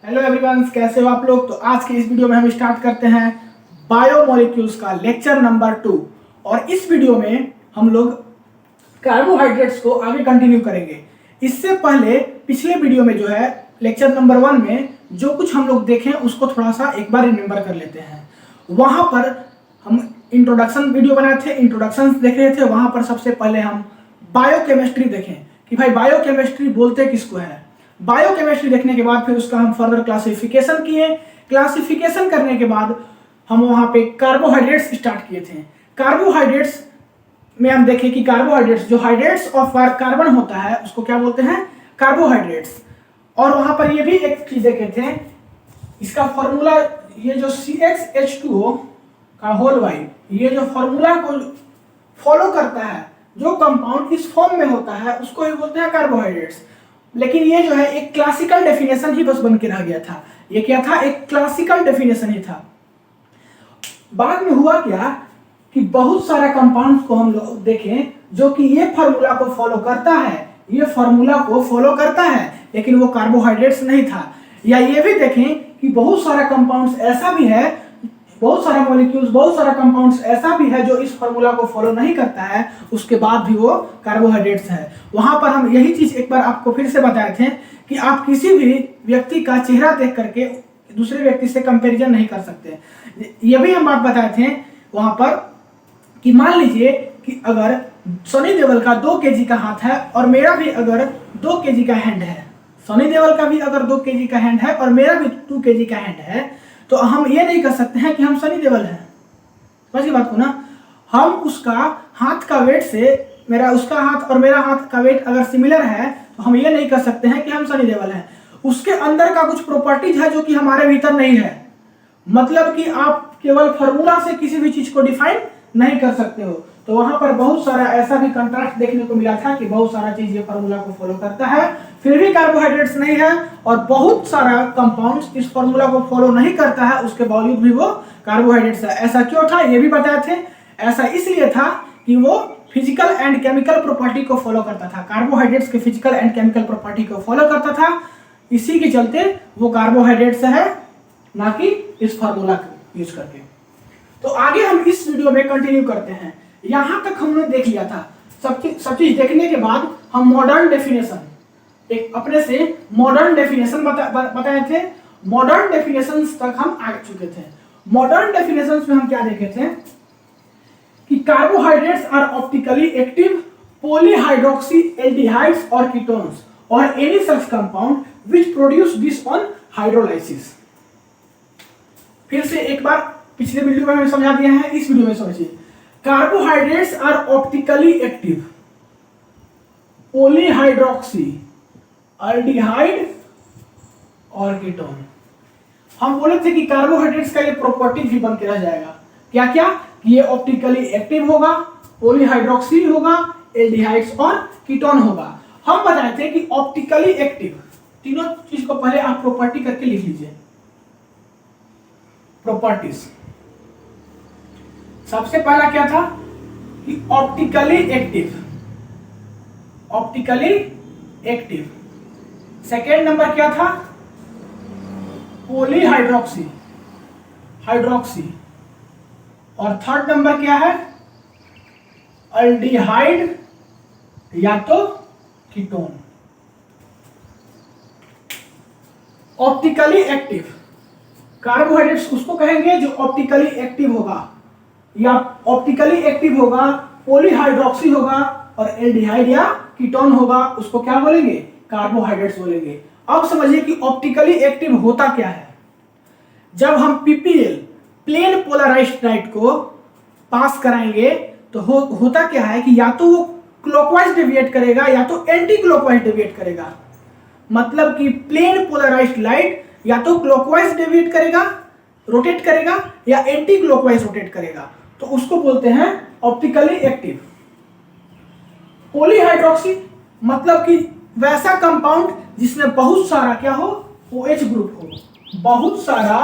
Hello everyone, कैसे हो आप लोग। तो आज के इस वीडियो में हम स्टार्ट करते हैं बायोमोलिक्यूल्स का लेक्चर नंबर 2। और इस वीडियो में हम लोग कार्बोहाइड्रेट्स को आगे कंटिन्यू करेंगे। इससे पहले पिछले वीडियो में जो है लेक्चर नंबर 1 में जो कुछ हम लोग देखें उसको थोड़ा सा एक बार रिमेंबर कर लेते हैं। वहाँ पर हम इंट्रोडक्शन वीडियो बनाए थे, इंट्रोडक्शन देख रहे थे। वहाँ पर सबसे पहले हम बायोकेमिस्ट्री देखें कि भाई बायोकेमिस्ट्री बोलते किसको है। बायोकेमिस्ट्री देखने के बाद फिर उसका हम फर्दर क्लासिफिकेशन किए। क्लासिफिकेशन करने के बाद हम वहाँ पे कार्बोहाइड्रेट्स स्टार्ट किए थे। कार्बोहाइड्रेट्स में हम देखें कि कार्बोहाइड्रेट्स जो हाइड्रेट्स ऑफ कार्बन होता है उसको क्या बोलते हैं, कार्बोहाइड्रेट्स। और वहाँ पर ये भी एक चीज देखे थे, इसका फॉर्मूला ये जो CxH2O का होल वाई, ये जो फॉर्मूला को फॉलो करता है, जो कंपाउंड इस फॉर्म में होता है उसको ही बोलते हैं कार्बोहाइड्रेट्स। लेकिन ये जो है एक क्लासिकल डेफिनेशन ही बस बन के रह गया था। ये क्या था, एक क्लासिकल डेफिनेशन ही था। बाद में हुआ क्या कि बहुत सारा कंपाउंड्स को हम लोग देखें जो कि ये फॉर्मूला को फॉलो करता है, ये फॉर्मूला को फॉलो करता है, लेकिन वो कार्बोहाइड्रेट्स नहीं था। या ये भी देखें कि बहुत सारा कंपाउंड्स ऐसा भी है, बहुत सारा मॉलिक्यूल्स, बहुत सारा कंपाउंड्स ऐसा भी है जो इस फॉर्मूला को फॉलो नहीं करता है, उसके बाद भी वो कार्बोहाइड्रेट्स है। वहां पर हम यही चीज एक बार आपको फिर से बताए थे कि आप किसी भी व्यक्ति का चेहरा देख करके दूसरे व्यक्ति से कंपैरिजन नहीं कर सकते। ये भी हम बात बताए थे वहां पर कि मान लीजिए कि अगर सनी देओल का 2 केजी का हाथ है और मेरा भी अगर 2 केजी का हैंड है, सनी देओल का भी अगर 2 केजी का हैंड है और मेरा भी 2 केजी का हैंड है, तो हम ये नहीं कर सकते हैं कि हम सनी देओल हैं। समझिए बात को ना। हम उसका हाथ का वेट से उसका हाथ और मेरा हाथ का वेट अगर सिमिलर है तो हम ये नहीं कर सकते हैं कि हम सनी देओल हैं। उसके अंदर का कुछ प्रॉपर्टीज है जो कि हमारे भीतर नहीं है। मतलब कि आप केवल फॉर्मूला से किसी भी चीज को डिफाइन नहीं कर सकते हो। तो वहां पर बहुत सारा ऐसा भी कंट्रास्ट देखने को मिला था कि बहुत सारा चीज ये फॉर्मूला को फॉलो करता है फिर भी कार्बोहाइड्रेट्स नहीं है, और बहुत सारा कंपाउंड्स इस फॉर्मूला को फॉलो नहीं करता है उसके बावजूद भी वो कार्बोहाइड्रेट्स है। ऐसा क्यों था ये भी बताए थे। ऐसा इसलिए था कि वो फिजिकल एंड केमिकल प्रॉपर्टी को फॉलो करता था, कार्बोहाइड्रेट्स के फिजिकल एंड केमिकल प्रॉपर्टी को फॉलो करता था। इसी के चलते वो कार्बोहाइड्रेट्स है, ना कि इस फॉर्मूला को यूज करके। तो आगे हम इस वीडियो में कंटिन्यू करते हैं। यहां तक हमने देख लिया था। सब चीज देखने के बाद हम मॉडर्न डेफिनेशन एक अपने से मॉडर्न डेफिनेशन बताए थे। मॉडर्न डेफिनेशंस तक हम आ चुके थे। मॉडर्न डेफिनेशंस में हम क्या देखे थे कि carbohydrates are optically active polyhydroxy aldehydes और कीटोन्स और any such compound which produce this on hydrolysis. फिर से एक बार पिछले वीडियो में हमने समझा दिया है, इस वीडियो में समझिए। Carbohydrates are optically active polyhydroxy aldehyde और कीटोन। हम बोले थे कि कार्बोहाइड्रेट्स का ये प्रॉपर्टी भी बन के रह जाएगा। क्या क्या कि ये ऑप्टिकली एक्टिव होगा, पॉलीहाइड्रोक्सी होगा, एल्डिहाइड्स और कीटोन होगा। हम बताए थे कि ऑप्टिकली एक्टिव, तीनों चीज को पहले आप प्रॉपर्टी करके लिख लीजिए। प्रॉपर्टीज सबसे पहला क्या था कि optically active, optically active. Second number क्या था, पॉलीहाइड्रोक्सी, हाइड्रोक्सी। और थर्ड नंबर क्या है, एल्डिहाइड या तो कीटोन। ऑप्टिकली एक्टिव कार्बोहाइड्रेट्स उसको कहेंगे जो ऑप्टिकली एक्टिव होगा, या ऑप्टिकली एक्टिव होगा, पॉलीहाइड्रोक्सी होगा और एल्डिहाइड या कीटोन होगा, उसको क्या बोलेंगे, कार्बोहाइड्रेट्स बोलेंगे। अब समझिए कि ऑप्टिकली एक्टिव होता क्या है। जब हम पीपीएल प्लेन पोलराइज्ड लाइट को पास कराएंगे तो होता क्या है कि या तो वो क्लॉकवाइज डेविएट करेगा या तो एंटी क्लॉकवाइज डेविएट करेगा। मतलब कि प्लेन पोलराइज्ड लाइट या तो क्लॉकवाइज डेविएट करेगा, रोटेट करेगा, या एंटी क्लॉकवाइज रोटेट करेगा, तो उसको बोलते हैं ऑप्टिकली एक्टिव। पॉलीहाइड्रोक्सी मतलब कि वैसा कंपाउंड जिसमें बहुत सारा क्या हो, OH ग्रुप हो। बहुत सारा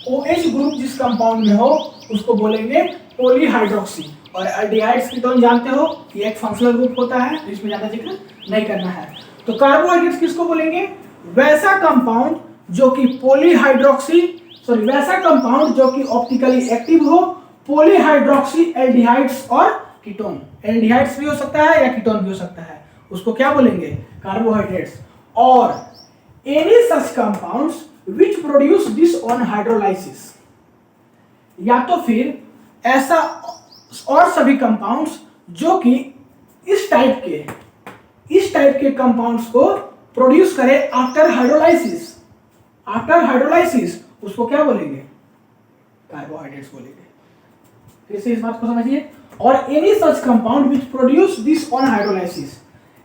OH ग्रुप जिस कंपाउंड में हो उसको बोलेंगे पॉलीहाइड्रोक्सी। और एल्डिहाइड्स कीटोन जानते हो कि एक फंक्शनल ग्रुप होता है, तो इसमें ज्यादा जिक्र नहीं करना है। तो कार्बोहाइड्रेट्स किसको बोलेंगे, वैसा कंपाउंड जो कि वैसा कंपाउंड जो कि ऑप्टिकली एक्टिव हो पॉलीहाइड्रोक्सी एल्डिहाइड्स और कीटोन। एल्डिहाइड्स भी हो सकता है या कीटोन भी हो सकता है, उसको क्या बोलेंगे? कार्बोहाइड्रेट्स। और any such compounds which produce this on hydrolysis, या तो फिर ऐसा और सभी कंपाउंड्स जो कि इस टाइप के कंपाउंड्स को प्रोड्यूस करे आफ्टर हाइड्रोलाइसिस। आफ्टर हाइड्रोलाइसिस उसको क्या बोलेंगे? कार्बोहाइड्रेट्स बोलेंगे। फिर से इस बात को समझिए। और any such compound which produce this on hydrolysis,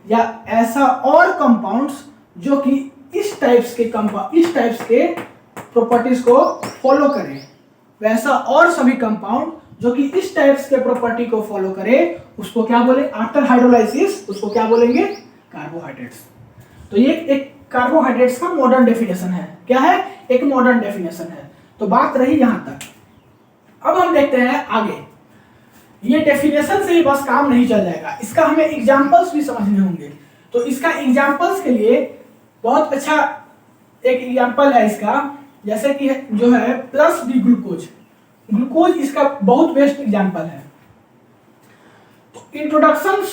या ऐसा और कंपाउंड्स जो कि इस टाइप्स के प्रॉपर्टीज को फॉलो करें, वैसा और सभी कंपाउंड जो कि इस टाइप्स के प्रॉपर्टी को फॉलो करे उसको क्या बोले? आफ्टर हाइड्रोलाइसिस उसको क्या बोलेंगे? कार्बोहाइड्रेट्स। तो ये एक कार्बोहाइड्रेट्स का मॉडर्न डेफिनेशन है। क्या है? एक मॉडर्न डेफिनेशन है। तो बात रही यहां तक। अब हम देखते हैं आगे। ये डेफिनेशन से ही बस काम नहीं चल जाएगा, इसका हमें एग्जांपल्स भी समझने होंगे। तो इसका एग्जांपल्स के लिए बहुत अच्छा एक एग्जांपल है इसका, जैसे कि जो है प्लस डी ग्लूकोज। ग्लूकोज इसका बहुत बेस्ट एग्जांपल है। तो introduction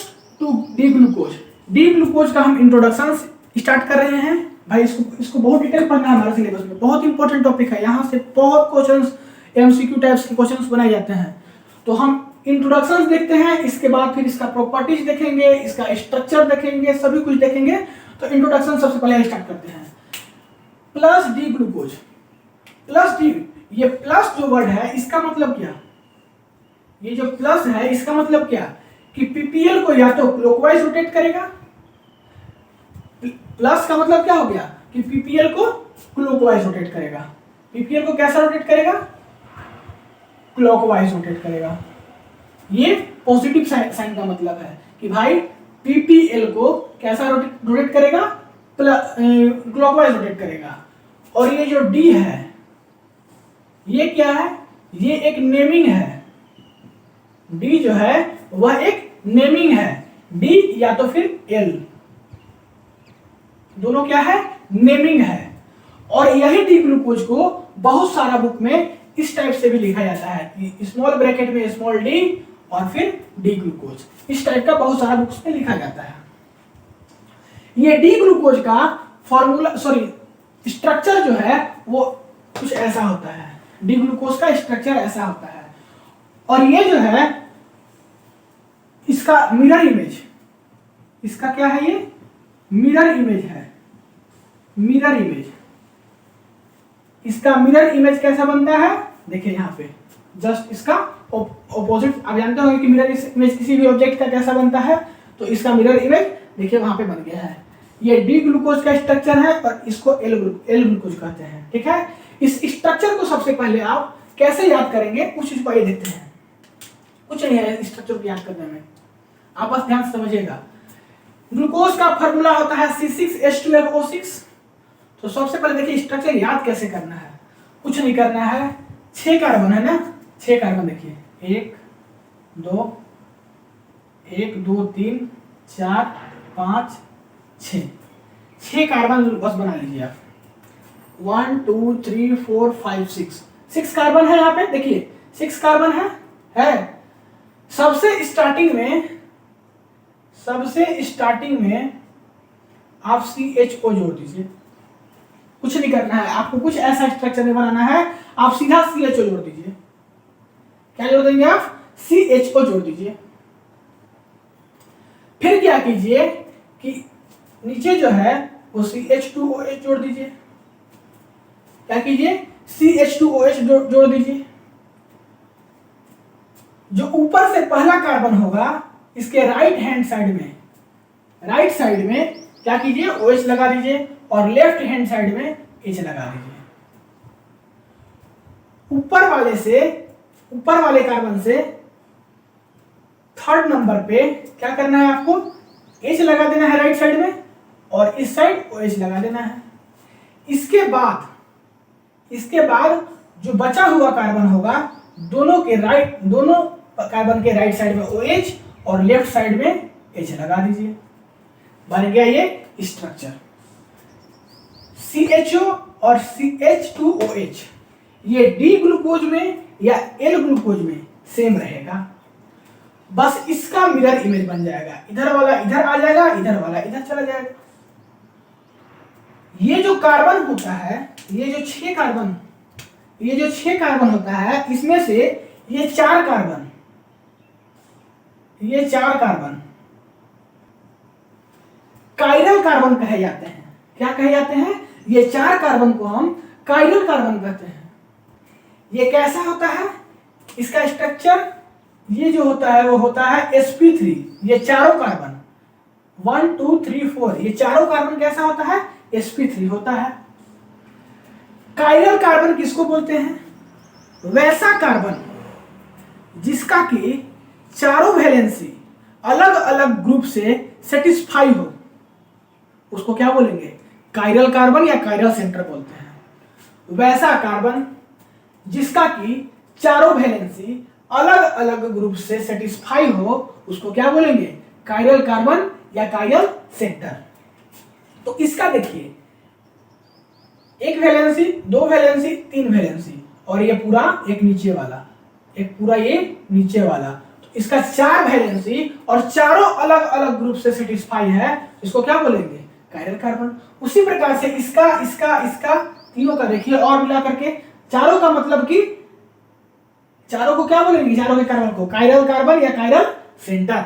to D glucose. D glucose का हम इंट्रोडक्शन स्टार्ट कर रहे हैं। भाई इसको बहुत डिटेल पढ़ना है हमारे सिलेबस में, बहुत इंपॉर्टेंट टॉपिक है। यहाँ से बहुत क्वेश्चंस एमसीक्यू टाइप्स के क्वेश्चंस बनाए जाते हैं। तो हम इंट्रोडक्शन देखते हैं, इसके बाद फिर इसका प्रॉपर्टीज देखेंगे, इसका स्ट्रक्चर देखेंगे, सभी कुछ देखेंगे। तो इंट्रोडक्शन सबसे पहले स्टार्ट करते हैं। Plus D glucose. Plus D, ये प्लस जो वर्ड है इसका मतलब क्या? ये जो प्लस है इसका मतलब क्या? कि पीपीएल को या तो क्लॉकवाइज रोटेट करेगा। प्लस का मतलब क्या हो गया? कि पीपीएल को क्लॉकवाइज रोटेट करेगा। पीपीएल को कैसा रोटेट करेगा? क्लॉकवाइज रोटेट करेगा। ये पॉजिटिव साइन का मतलब है कि भाई पीपीएल को कैसा रोटेट करेगा? क्लॉकवाइज रोटेट करेगा। और ये जो डी है ये क्या है? ये एक नेमिंग है। डी जो है वह एक नेमिंग है। डी या तो फिर एल, दोनों क्या है? नेमिंग है। और यही डी ग्लूकोज को बहुत सारा बुक में इस टाइप से भी लिखा जाता है कि स्मॉल ब्रैकेट में स्मॉल डी और फिर डी ग्लूकोज। इस टाइप का बहुत सारा बुक्स में लिखा जाता है। ये डी ग्लूकोज का फॉर्मूला स्ट्रक्चर जो है वो कुछ ऐसा होता है। डी ग्लूकोज का स्ट्रक्चर ऐसा होता है। और ये जो है इसका मिरर इमेज, इसका क्या है? ये मिरर इमेज है। मिरर इमेज, इसका मिरर इमेज कैसा बनता है? देखिए यहाँ पे जस्ट इसका ऑपोजिट। आप जानते होंगे कि मिरर इमेज किसी भी ऑब्जेक्ट का कैसा बनता है, तो इसका मिरर इमेज देखिए वहां पे बन गया है। ये डी ग्लूकोज का स्ट्रक्चर है और इसको एल ग्लूकोज कहते हैं। ठीक है, इस स्ट्रक्चर को सबसे पहले आप कैसे याद करेंगे कुछ इस पर देखते हैं। कुछ नहीं है स्ट्रक्चर को याद करने में, आप बस ध्यान से समझिएगा। ग्लूकोज का फॉर्मूला होता है C6H12O6। तो सबसे पहले देखिए स्ट्रक्चर याद कैसे करना है। कुछ नहीं करना है, 6 कार्बन है ना, 6 कार्बन देखिए, 1 2 3 4 5 6 कार्बन बस बना लीजिए आप। 1 2 3 4 5 6 कार्बन है यहाँ पे। देखिए 6 कार्बन है। सबसे स्टार्टिंग में आप CHO जोड़ दीजिए। कुछ नहीं करना है आपको, कुछ ऐसा स्ट्रक्चर नहीं बनाना है, आप सीधा CHO जोड़ दीजिए। क्या जोड़ देंगे आप? CHO जोड़ दीजिए। फिर क्या कीजिए कि नीचे जो है वो CH2OH जोड़ दीजिए। क्या कीजिए? CH2OH जोड़ दीजिए। जो ऊपर से पहला कार्बन होगा इसके राइट साइड में क्या कीजिए? OH लगा दीजिए और लेफ्ट हैंड साइड में H लगा दीजिए। ऊपर वाले कार्बन से थर्ड नंबर पे क्या करना है आपको? H लगा देना है राइट साइड में और इस साइड OH लगा देना है। इसके बाद जो बचा हुआ कार्बन होगा दोनों कार्बन के राइट साइड में OH और लेफ्ट साइड में H लगा दीजिए। बन गया ये स्ट्रक्चर CHO और CH2OH ये D ग्लूकोज में या L ग्लूकोज में सेम रहेगा, बस इसका मिरर इमेज बन जाएगा, इधर वाला इधर आ जाएगा, इधर वाला इधर चला जाएगा। ये जो कार्बन होता है, ये जो 6 कार्बन होता है, इसमें से ये 4 कार्बन कायरल कार्बन कहे जाते हैं। क्या कहे जाते हैं? ये 4 कार्बन को हम कायरल कार्बन कहते हैं। ये कैसा होता है? इसका स्ट्रक्चर ये जो होता है वो होता है sp3। ये चारों कार्बन 1 2 3 4 ये चारों कार्बन कैसा होता है? sp3 होता है। कायरल कार्बन किसको बोलते हैं? वैसा कार्बन जिसका कि चारों वैलेंसी अलग अलग ग्रुप से सेटिस्फाई हो, उसको क्या बोलेंगे? कायरल कार्बन या कायरल सेंटर बोलते हैं। वैसा कार्बन जिसका कि चारों वैलेंसी अलग अलग ग्रुप से सेटिस्फाई हो, उसको क्या बोलेंगे? कायरल कार्बन या कायरल सेंटर। तो इसका देखिए, 1 वैलेंसी, 2 वैलेंसी, 3 वैलेंसी, और ये पूरा एक नीचे वाला, एक पूरा ये नीचे वाला। तो इसका 4 वैलेंसी और चारों अलग अलग ग्रुप से सेटिस्फाई है, इसको क्या बोलेंगे? Chiral carbon. उसी प्रकार से इसका तीनों का देखिए और मिला करके चारों का मतलब कि चारों को क्या बोलेंगे? चारों के कार्बन को कायरल कार्बन या कायरल सेंटर।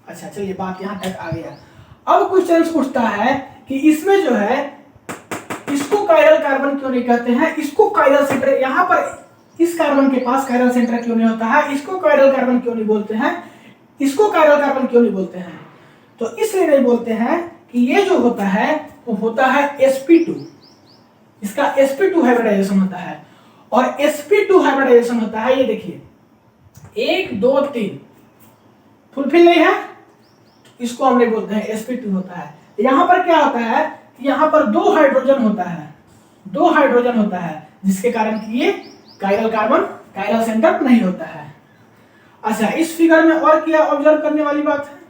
अच्छा चलिए, बात यहां तक आ गया। अब क्वेश्चन पूछता है कि इसमें जो है इसको कायरल कार्बन क्यों नहीं कहते हैं, इसको कायरल सेंटर, यहां पर इस कार्बन के पास कायरल सेंटर क्यों नहीं होता है, इसको कायरल कार्बन क्यों नहीं बोलते हैं, इसको कायरल कार्बन क्यों नहीं बोलते हैं? तो इसलिए नहीं बोलते हैं कि ये जो होता है वो होता है sp2। इसका sp2 हाइब्रिडाइजेशन होता है, और sp2 हाइब्रिडाइजेशन होता है, ये देखिए 1 2 3 फुलफिल नहीं है, इसको हम नहीं बोलते हैं, sp2 होता है। यहां पर क्या होता है? यहां पर 2 हाइड्रोजन होता है, जिसके कारण कि ये कायरल कार्बन, कायरल सेंटर नहीं होता है। अच्छा, इस फिगर में और क्या ऑब्जर्व करने वाली बात है?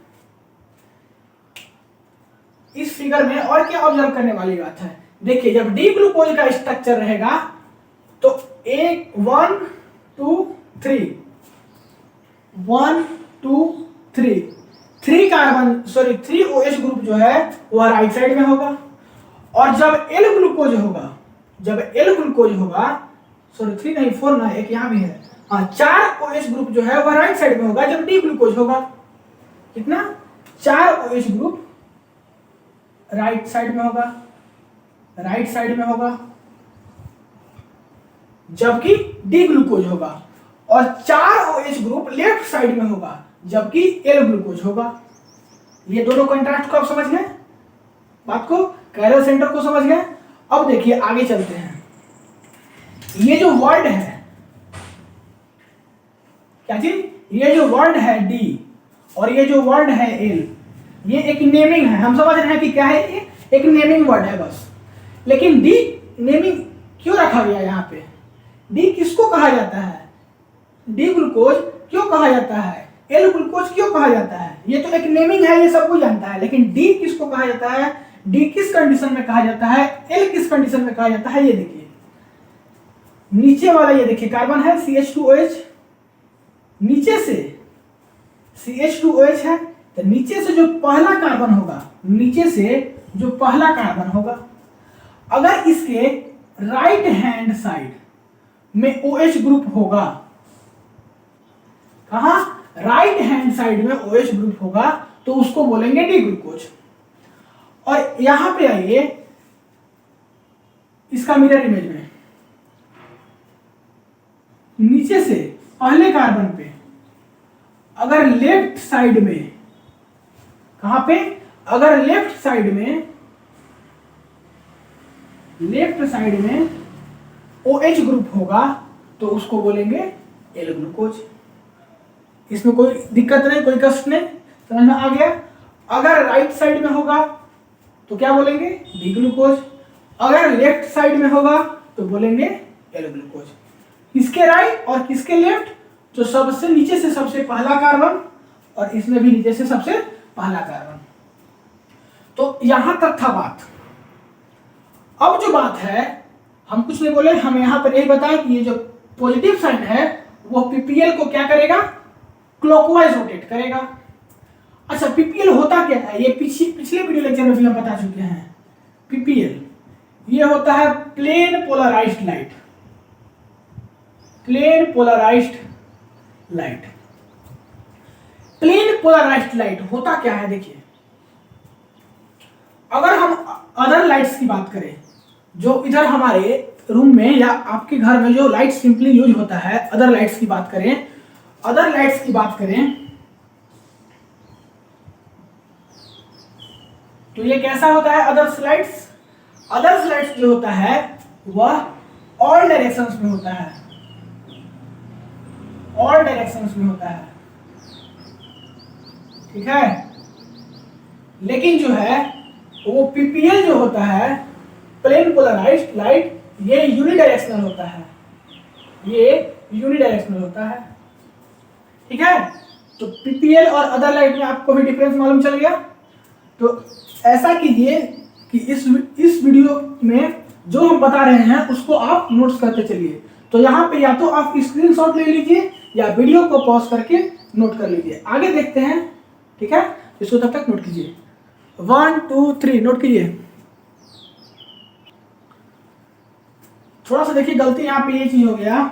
इस फिगर में और क्या ऑब्जर्व करने वाली बात है? देखिए, जब डी ग्लूकोज का स्ट्रक्चर रहेगा तो 1 2 3 1 2 3 3 कार्बन 3 OH ग्रुप जो है वह राइट साइड में होगा, और जब L ग्लूकोज होगा 3 नहीं 4 ना, एक यहाँ भी है, हाँ 4 OH ग्रुप जो है वह राइट साइड में होगा जब डी ग्लूकोज होगा। कितना? 4 OH ग्रुप राइट साइड में होगा जबकि डी ग्लूकोज होगा, और 4 OH ग्रुप लेफ्ट साइड में होगा जबकि L ग्लूकोज होगा। ये दोनों कंट्रास्ट को आप समझ गए बात को, कायरल सेंटर को समझ गए। अब देखिए आगे चलते हैं। ये जो वर्ड है क्या चीज? ये जो वर्ड है D और ये जो वर्ड है L, ये एक नेमिंग है। हम समझ रहे हैं कि क्या है, ये एक नेमिंग वर्ड है बस। लेकिन डी नेमिंग क्यों रखा गया यहाँ पे? डी किसको कहा जाता है? डी ग्लूकोज क्यों कहा जाता है? एल ग्लूकोज क्यों कहा जाता है? ये तो एक नेमिंग है, ये सब कुछ जानता है, लेकिन डी किसको कहा जाता है, डी किस कंडीशन में कहा जाता है, एल किस कंडीशन में कहा जाता है? ये देखिए नीचे वाला, ये देखिए कार्बन है CH2OH, नीचे से CH2OH है, तो नीचे से जो पहला कार्बन होगा, नीचे से जो पहला कार्बन होगा, अगर इसके राइट हैंड साइड में OH ग्रुप होगा, कहां? राइट हैंड साइड में OH ग्रुप होगा, तो उसको बोलेंगे डी ग्लूकोज। और यहां पे आइए इसका मिरर इमेज में, नीचे से पहले कार्बन पे अगर लेफ्ट साइड में, कहां पे? अगर लेफ्ट साइड में OH ग्रुप होगा तो उसको बोलेंगे एल ग्लूकोज। इसमें कोई दिक्कत नहीं, कोई कष्ट नहीं, समझ में आ गया? अगर राइट साइड में होगा तो क्या बोलेंगे? D glucose. अगर लेफ्ट साइड में होगा तो बोलेंगे एल ग्लूकोज। किसके राइट और किसके लेफ्ट? जो सबसे नीचे से सबसे पहला कार्बन, और इसमें भी नीचे से सबसे पहला कार्बन। तो यहां तक था बात। अब जो बात है, हम कुछ नहीं बोले, हम यहाँ पर यही बताया कि ये जो पॉजिटिव साइन है वो पीपीएल को क्या करेगा, क्लॉकवाइज रोटेट करेगा। अच्छा, पीपीएल होता क्या है, ये पिछले वीडियो लेक्चर में भी हम बता चुके हैं। पीपीएल ये होता है plane polarised light, plane polarised light. Plane polarised light होता क्या है, देखिए अगर हम अदर लाइट्स की बात करें, जो इधर हमारे रूम में या आपके घर में जो लाइट सिंपली यूज होता है, अदर लाइट्स की बात करें, अदर लाइट्स की बात करें तो ये कैसा होता है अदर्स लाइट्स? अदर्स लाइट्स जो होता है वह ऑल डायरेक्शंस में होता है, ऑल डायरेक्शंस में होता है, ठीक है। लेकिन जो है वो पीपीएल जो होता है, प्लेन पोलराइज्ड लाइट, ये यूनिडायरेक्शनल होता है, ये यूनिडायरेक्शनल होता है, ठीक है। तो पीपीएल और अदर लाइट में आपको भी डिफरेंस मालूम चल गया। तो ऐसा कीजिए कि इस वीडियो में जो हम बता रहे हैं उसको आप नोट्स करते चलिए। तो यहाँ पे या तो आप स्क्रीनशॉट ले लीजिए या वीडियो को पॉज करके नोट कर लीजिए। आगे देखते हैं, ठीक है। इसको तब तक नोट कीजिए, 1 2 3 नोट कीजिए। थोड़ा सा देखिए गलती यहाँ पे ये चीज हो गया,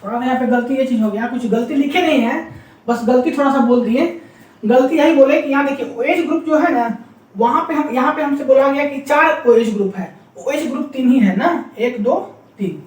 थोड़ा सा यहाँ पे गलती ये चीज हो गया, कुछ गलती लिखे नहीं है, बस गलती थोड़ा सा बोल दिए। गलती यही बोले कि यहाँ देखिए ओएच ग्रुप जो है ना, वहां पे हम यहाँ पे हमसे बोला गया कि 4 ओएच ग्रुप है, ओएच ग्रुप 3 ही है ना, 1 2 3।